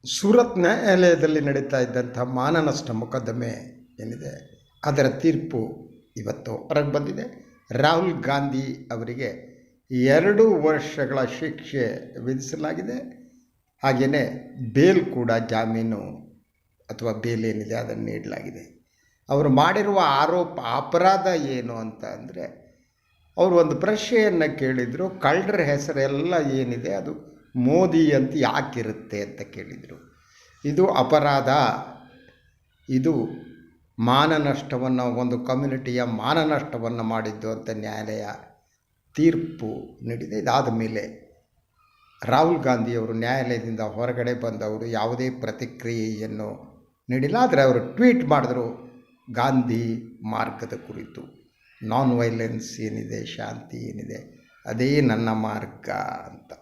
ಸೂರತ್ ನ್ಯಾಯಾಲಯದಲ್ಲಿ ನಡೀತಾ ಇದ್ದಂಥ ಮಾನನಷ್ಟ ಮೊಕದ್ದಮೆ ಏನಿದೆ ಅದರ ತೀರ್ಪು ಇವತ್ತು ಹೊರಗೆ ಬಂದಿದೆ. ರಾಹುಲ್ ಗಾಂಧಿ ಅವರಿಗೆ 2 ವರ್ಷಗಳ ಶಿಕ್ಷೆ ವಿಧಿಸಲಾಗಿದೆ. ಹಾಗೆಯೇ ಬೇಲ್ ಕೂಡ, ಜಾಮೀನು ಅಥವಾ ಬೇಲ್ ಏನಿದೆ ಅದನ್ನು ನೀಡಲಾಗಿದೆ. ಅವರು ಮಾಡಿರುವ ಅಪರಾಧ ಏನು ಅಂತ ಅಂದರೆ, ಅವರು ಒಂದು ಪ್ರಶ್ನೆಯನ್ನು ಕೇಳಿದರು. ಕಳ್ಳರ ಹೆಸರೆಲ್ಲ ಏನಿದೆ ಅದು ಮೋದಿ ಅಂತ ಯಾಕಿರುತ್ತೆ ಅಂತ ಕೇಳಿದರು. ಇದು ಅಪರಾಧ, ಇದು ಮಾನನಷ್ಟವನ್ನು, ಒಂದು ಕಮ್ಯುನಿಟಿಯ ಮಾನನಷ್ಟವನ್ನು ಮಾಡಿದ್ದು ಅಂತ ನ್ಯಾಯಾಲಯ ತೀರ್ಪು ನೀಡಿದೆ. ಇದಾದ ಮೇಲೆ ರಾಹುಲ್ ಗಾಂಧಿಯವರು ನ್ಯಾಯಾಲಯದಿಂದ ಹೊರಗಡೆ ಬಂದವರು ಯಾವುದೇ ಪ್ರತಿಕ್ರಿಯೆಯನ್ನು ನೀಡಿಲ್ಲ. ಆದರೆ ಅವರು ಟ್ವೀಟ್ ಮಾಡಿದ್ರು, ಗಾಂಧಿ ಮಾರ್ಗದ ಕುರಿತು, ನಾನ್ ವೈಲೆನ್ಸ್ ಏನಿದೆ, ಶಾಂತಿ ಏನಿದೆ, ಅದೇ ನನ್ನ ಮಾರ್ಗ ಅಂತ.